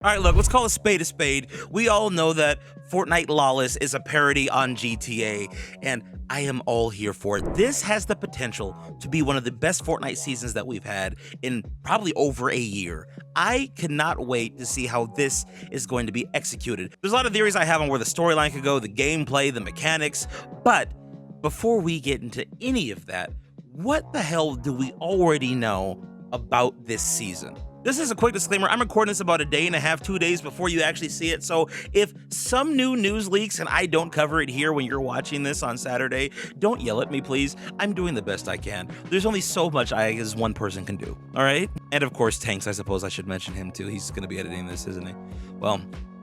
All right, look, let's call a spade a spade. We all know that Fortnite Lawless is a parody on GTA, and I am all here for it. This has the potential to be one of the best Fortnite seasons that we've had in probably over a year. I cannot wait to see how this is going to be executed. There's a lot of theories I have on where the storyline could go, the gameplay, the mechanics, but before we get into any of that, what the hell do we already know about this season? This is a quick disclaimer. I'm recording this about a day and a half, 2 days before you actually see it. So if some new news leaks and I don't cover it here when you're watching this on Saturday, don't yell at me, please. I'm doing the best I can. There's only so much I as one person can do. All right. And of course, Tanks, I suppose I should mention him too. He's going to be editing this, isn't he? Well,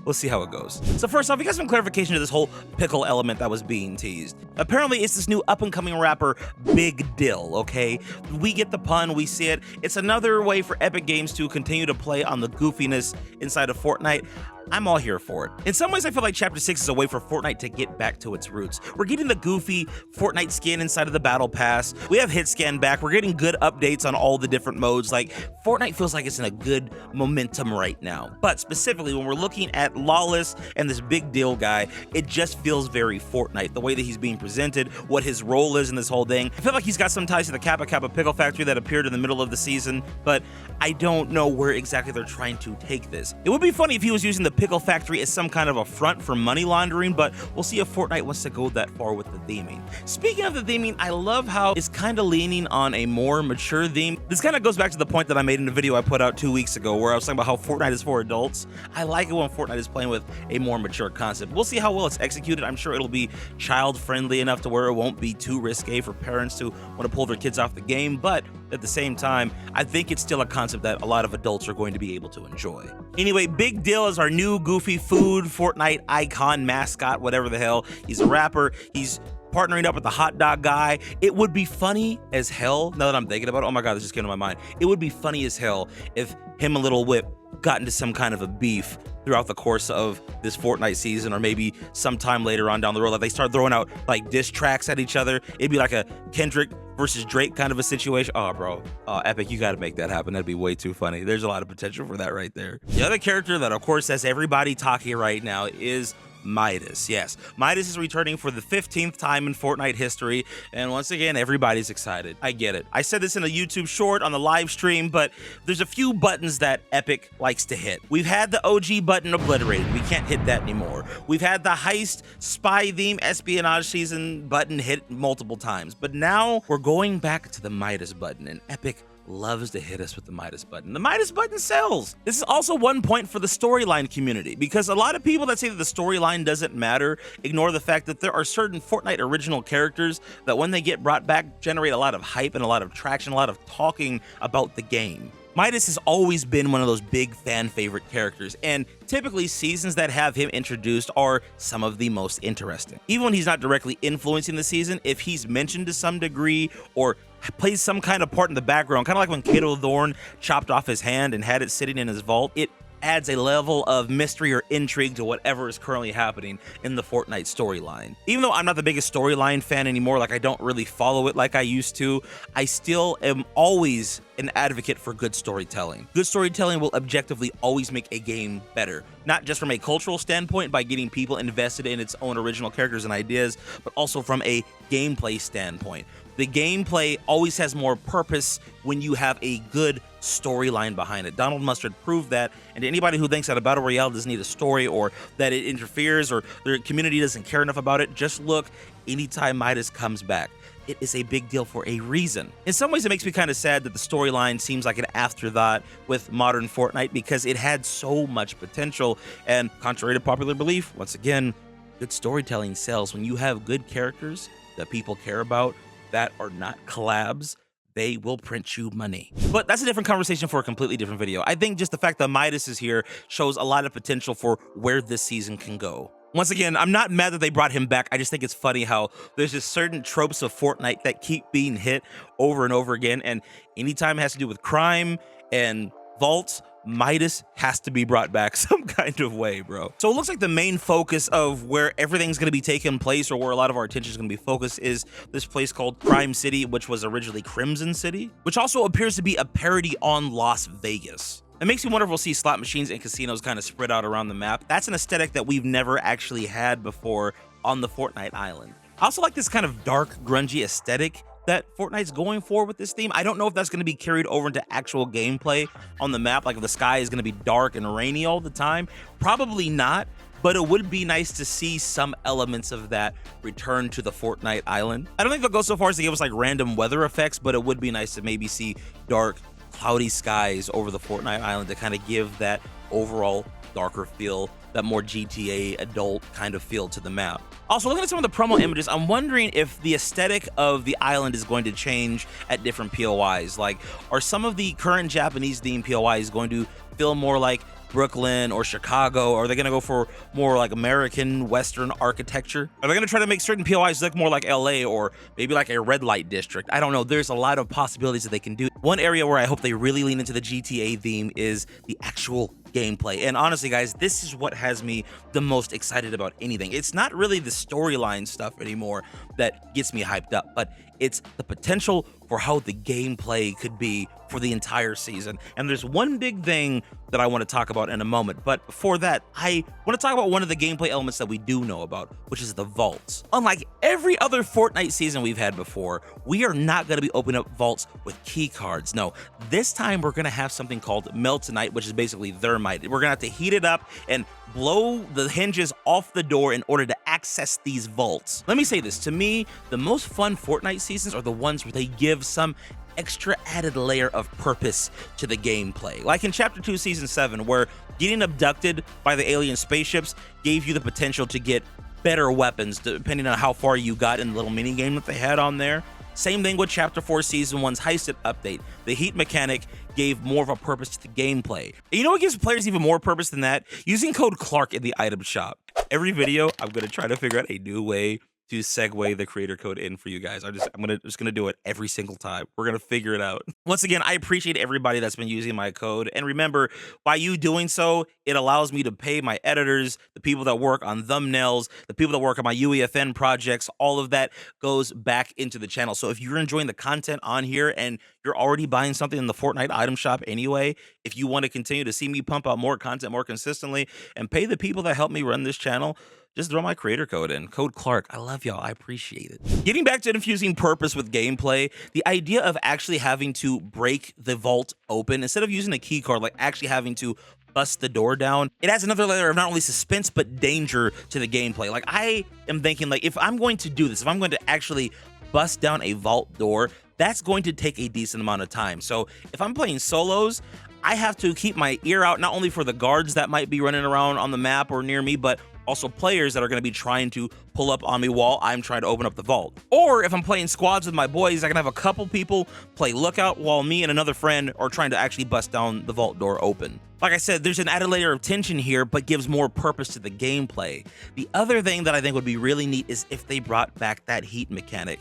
we'll see how it goes. So first off, we got some clarification to this whole pickle element that was being teased. Apparently, it's this new up-and-coming rapper, Big Dill, okay? We get the pun, we see it. It's another way for Epic Games to continue to play on the goofiness inside of Fortnite. I'm all here for it. In some ways, I feel like Chapter 6 is a way for Fortnite to get back to its roots. We're getting the goofy Fortnite skin inside of the Battle Pass. We have Hit Scan back. We're getting good updates on all the different modes. Like, Fortnite feels like it's in a good momentum right now. But specifically, when we're looking at Lawless and this Big Deal guy, it just feels very Fortnite. The way that he's being presented, what his role is in this whole thing. I feel like he's got some ties to the Kappa Kappa Pickle Factory that appeared in the middle of the season, but I don't know where exactly they're trying to take this. It would be funny if he was using the Pickle Factory as some kind of a front for money laundering, but we'll see if Fortnite wants to go that far with the theming. Speaking of the theming, I love how it's kind of leaning on a more mature theme. This kind of goes back to the point that I made in a video I put out 2 weeks ago where I was talking about how Fortnite is for adults. I like it when Fortnite is playing with a more mature concept. We'll see how well it's executed. I'm sure it'll be child-friendly enough to where it won't be too risque for parents to want to pull their kids off the game, but at the same time, I think it's still a concept that a lot of adults are going to be able to enjoy. Anyway, Big Deal is our new goofy food Fortnite icon, mascot, whatever the hell. He's a rapper. He's partnering up with the hot dog guy. It would be funny as hell, now that I'm thinking about it, oh my god, this just came to my mind. It would be funny as hell if him and Little Whip got into some kind of a beef throughout the course of this Fortnite season, or maybe sometime later on down the road, like they start throwing out like diss tracks at each other. It'd be like a Kendrick versus Drake kind of a situation. Oh, bro. Epic, you got to make that happen. That'd be way too funny. There's a lot of potential for that right there. The other character that, of course, has everybody talking right now is Midas. Yes, Midas is returning for the 15th time in Fortnite history, and once again, everybody's excited. I get it. I said this in a YouTube short on the live stream, but there's a few buttons that Epic likes to hit. We've had the OG button obliterated. We can't hit that anymore. We've had the heist, spy theme, espionage season button hit multiple times, but now we're going back to the Midas button, and Epic loves to hit us with the Midas button. The Midas button sells. This is also one point for the storyline community, because a lot of people that say that the storyline doesn't matter ignore the fact that there are certain Fortnite original characters that when they get brought back generate a lot of hype and a lot of traction, a lot of talking about the game. Midas has always been one of those big fan favorite characters, and typically seasons that have him introduced are some of the most interesting. Even when he's not directly influencing the season, if he's mentioned to some degree or plays some kind of part in the background, kind of like when Kato Thorn chopped off his hand and had it sitting in his vault, it adds a level of mystery or intrigue to whatever is currently happening in the Fortnite storyline. Even though I'm not the biggest storyline fan anymore, like I don't really follow it like I used to, I still am always an advocate for good storytelling. Good storytelling will objectively always make a game better, not just from a cultural standpoint by getting people invested in its own original characters and ideas, but also from a gameplay standpoint. The gameplay always has more purpose when you have a good storyline behind it. Donald Mustard proved that, and to anybody who thinks that a battle royale doesn't need a story or that it interferes or the community doesn't care enough about it, just look anytime Midas comes back. It is a big deal for a reason. In some ways, it makes me kind of sad that the storyline seems like an afterthought with modern Fortnite because it had so much potential, and contrary to popular belief, once again, good storytelling sells. When you have good characters that people care about that are not collabs, they will print you money. But that's a different conversation for a completely different video. I think just the fact that Midas is here shows a lot of potential for where this season can go. Once again, I'm not mad that they brought him back. I just think it's funny how there's just certain tropes of Fortnite that keep being hit over and over again. And anytime it has to do with crime and vaults, Midas has to be brought back some kind of way, bro. So it looks like the main focus of where everything's going to be taking place, or where a lot of our attention is going to be focused, is this place called Crime City, which was originally Crimson City, which also appears to be a parody on Las Vegas. It makes me wonder if we'll see slot machines and casinos kind of spread out around the map. That's an aesthetic that we've never actually had before on the Fortnite island. I also like this kind of dark, grungy aesthetic that Fortnite's going for with this theme. I don't know if that's going to be carried over into actual gameplay on the map, like if the sky is going to be dark and rainy all the time. Probably not, but it would be nice to see some elements of that return to the Fortnite island. I don't think they'll go so far as to give us like random weather effects, but it would be nice to maybe see dark, cloudy skies over the Fortnite island to kind of give that overall darker feel, that more GTA adult kind of feel to the map. Also, looking at some of the promo images, I'm wondering if the aesthetic of the island is going to change at different POIs. Like, are some of the current Japanese themed POIs going to feel more like Brooklyn or Chicago? Or are they going to go for more like American Western architecture? Are they going to try to make certain POIs look more like LA or maybe like a red light district? I don't know. There's a lot of possibilities that they can do. One area where I hope they really lean into the GTA theme is the actual gameplay. And honestly, guys, this is what has me the most excited about anything. It's not really the storyline stuff anymore that gets me hyped up, but it's the potential for how the gameplay could be for the entire season. And there's one big thing that I want to talk about in a moment, but before that, I want to talk about one of the gameplay elements that we do know about, which is the vaults. Unlike every other Fortnite season we've had before, we are not going to be opening up vaults with key cards. No, this time we're going to have something called Meltonite, which is basically thermite. We're going to have to heat it up and blow the hinges off the door in order to access these vaults. Let me say this, to me, the most fun Fortnite seasons are the ones where they give some extra added layer of purpose to the gameplay. Like in Chapter 2, Season 7, where getting abducted by the alien spaceships gave you the potential to get better weapons depending on how far you got in the little mini game that they had on there. Same thing with Chapter 4 Season 1's heisted update. The heat mechanic gave more of a purpose to the gameplay. And you know what gives players even more purpose than that? Using code Clark in the item shop. Every video, I'm gonna try to figure out a new way to segue the creator code in for you guys. I'm just gonna do it every single time. We're gonna figure it out. Once again, I appreciate everybody that's been using my code. And remember, by you doing so, it allows me to pay my editors, the people that work on thumbnails, the people that work on my UEFN projects. All of that goes back into the channel. So if you're enjoying the content on here and you're already buying something in the Fortnite item shop anyway, if you want to continue to see me pump out more content more consistently and pay the people that help me run this channel, just throw my creator code in, code Clark. I love y'all, I appreciate it. Getting back to infusing purpose with gameplay, the idea of actually having to break the vault open, instead of using a key card, like actually having to bust the door down, it adds another layer of not only suspense, but danger to the gameplay. Like, I am thinking, like, if I'm going to do this, if I'm going to actually bust down a vault door, that's going to take a decent amount of time. So if I'm playing solos, I have to keep my ear out, not only for the guards that might be running around on the map or near me, but also players that are going to be trying to pull up on me while I'm trying to open up the vault. Or if I'm playing squads with my boys, I can have a couple people play lookout while me and another friend are trying to actually bust down the vault door open. Like I said, there's an added layer of tension here, but gives more purpose to the gameplay. The other thing that I think would be really neat is if they brought back that heat mechanic.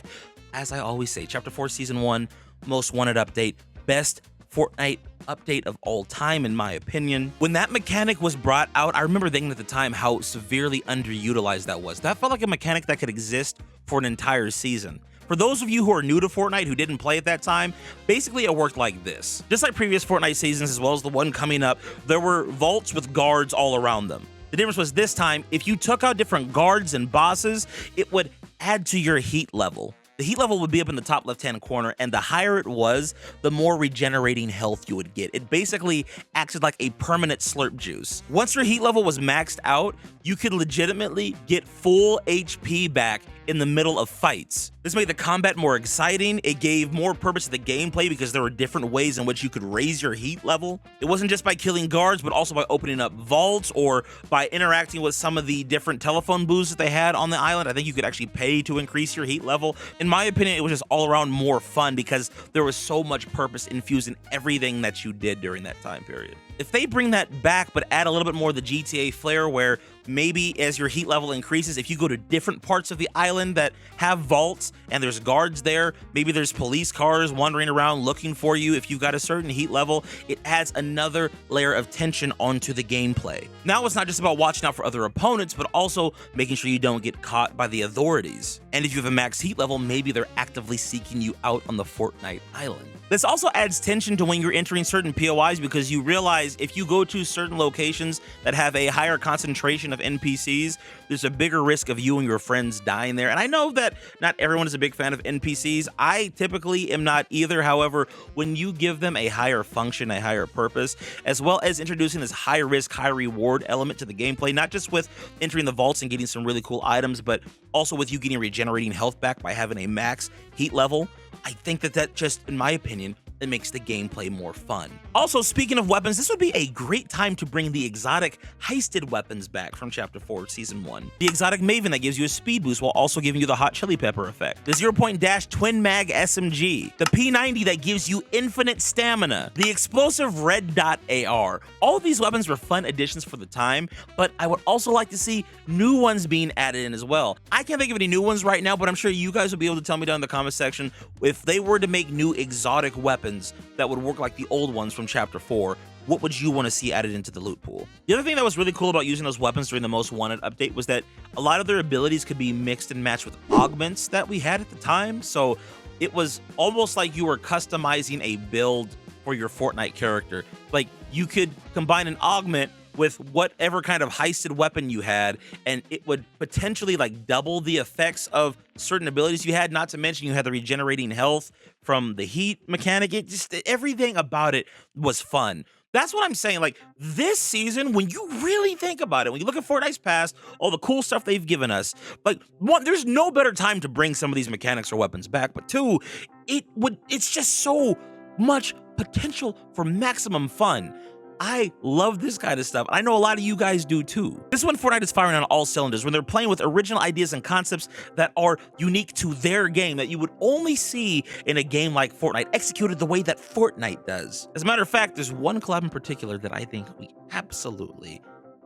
As I always say, Chapter 4 Season 1, most wanted update, best Fortnite update of all time, in my opinion. When that mechanic was brought out, I remember thinking at the time how severely underutilized that was. That felt like a mechanic that could exist for an entire season. For those of you who are new to Fortnite who didn't play at that time, basically it worked like this. Just like previous Fortnite seasons, as well as the one coming up, there were vaults with guards all around them. The difference was this time, if you took out different guards and bosses, it would add to your heat level. The heat level would be up in the top left-hand corner, and the higher it was, the more regenerating health you would get. It basically acted like a permanent slurp juice. Once your heat level was maxed out, you could legitimately get full HP back in the middle of fights. This made the combat more exciting. It gave more purpose to the gameplay because there were different ways in which you could raise your heat level. It wasn't just by killing guards, but also by opening up vaults or by interacting with some of the different telephone booths that they had on the island. I think you could actually pay to increase your heat level. In my opinion, it was just all around more fun because there was so much purpose infused in everything that you did during that time period. If they bring that back, but add a little bit more of the GTA flair where maybe as your heat level increases, if you go to different parts of the island that have vaults and there's guards there, maybe there's police cars wandering around looking for you. If you've got a certain heat level, it adds another layer of tension onto the gameplay. Now it's not just about watching out for other opponents, but also making sure you don't get caught by the authorities. And if you have a max heat level, maybe they're actively seeking you out on the Fortnite island. This also adds tension to when you're entering certain POIs, because you realize if you go to certain locations that have a higher concentration of NPCs, there's a bigger risk of you and your friends dying there. And I know that not everyone is a big fan of NPCs. I typically am not either. However, when you give them a higher function, a higher purpose, as well as introducing this high risk, high reward element to the gameplay, not just with entering the vaults and getting some really cool items, but also with you getting regenerating health back by having a max heat level, I think that just, in my opinion, it makes the gameplay more fun. Also, speaking of weapons, this would be a great time to bring the exotic heisted weapons back from Chapter 4, Season 1. The exotic Maven that gives you a speed boost while also giving you the hot chili pepper effect. The 0-point dash twin mag SMG. The P90 that gives you infinite stamina. The explosive red dot AR. All of these weapons were fun additions for the time, but I would also like to see new ones being added in as well. I can't think of any new ones right now, but I'm sure you guys will be able to tell me down in the comment section if they were to make new exotic weapons that would work like the old ones from Chapter 4, what would you want to see added into the loot pool? The other thing that was really cool about using those weapons during the Most Wanted update was that a lot of their abilities could be mixed and matched with augments that we had at the time, so it was almost like you were customizing a build for your Fortnite character. Like, you could combine an augment with whatever kind of heisted weapon you had, and it would potentially like double the effects of certain abilities you had, not to mention you had the regenerating health from the heat mechanic. It just, everything about it was fun. That's what I'm saying. Like, this season, when you really think about it, when you look at Fortnite's past, all the cool stuff they've given us, like, one, there's no better time to bring some of these mechanics or weapons back, but two, it's just so much potential for maximum fun. I love this kind of stuff. I know a lot of you guys do too. This is when Fortnite is firing on all cylinders, when they're playing with original ideas and concepts that are unique to their game, that you would only see in a game like Fortnite, executed the way that Fortnite does. As a matter of fact, there's one collab in particular that I think we absolutely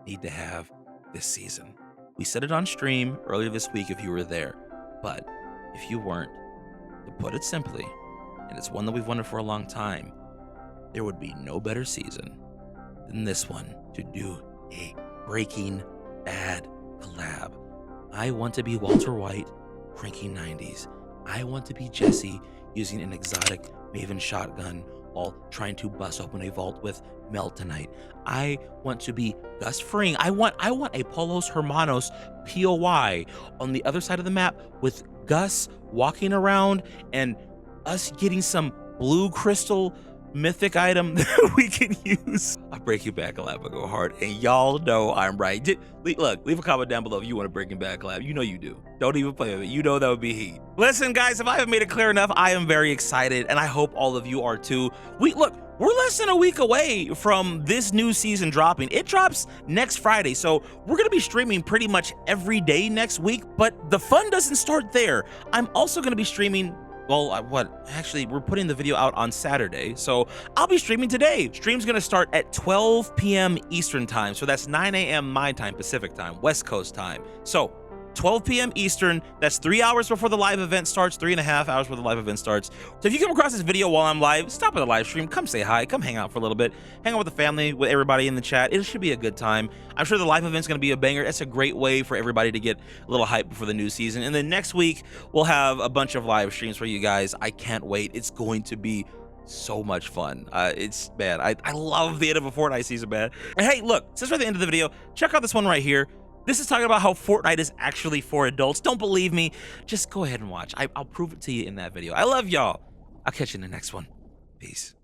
need to have this season. We said it on stream earlier this week if you were there, but if you weren't, to put it simply, and it's one that we've wanted for a long time, there would be no better season than this one to do a Breaking Bad collab. I want to be Walter White cranking 90s. I want to be Jesse using an exotic Maven shotgun while trying to bust open a vault with Meltonite. I want to be Gus Fring. I want a Polos Hermanos POI on the other side of the map with Gus walking around and us getting some blue crystal mythic item that we can use. I'll break you back collab, I go hard, and y'all know I'm right. Look, leave a comment down below if you want to Breaking Bad collab. You know you do. Don't even play with it. You know that would be heat. Listen, guys, if I haven't made it clear enough, I am very excited, and I hope all of you are too. We're less than a week away from this new season dropping. It drops next Friday, so we're gonna be streaming pretty much every day next week, but the fun doesn't start there. I'm also gonna be streaming, well, actually, we're putting the video out on Saturday, so I'll be streaming today. Stream's gonna start at 12 p.m. Eastern time, so that's 9 a.m. my time, Pacific time, West Coast time. So 12 p.m. Eastern, that's 3 hours before the live event starts, 3.5 hours before the live event starts. So if you come across this video while I'm live, stop at the live stream, come say hi, come hang out for a little bit, hang out with the family, with everybody in the chat. It should be a good time. I'm sure the live event's gonna be a banger. It's a great way for everybody to get a little hype before the new season. And then next week, we'll have a bunch of live streams for you guys. I can't wait. It's going to be so much fun. Man, I love the end of a Fortnite season, man. And hey, look, since we're at the end of the video, check out this one right here. This is talking about how Fortnite is actually for adults. Don't believe me? Just go ahead and watch. I'll prove it to you in that video. I love y'all. I'll catch you in the next one. Peace.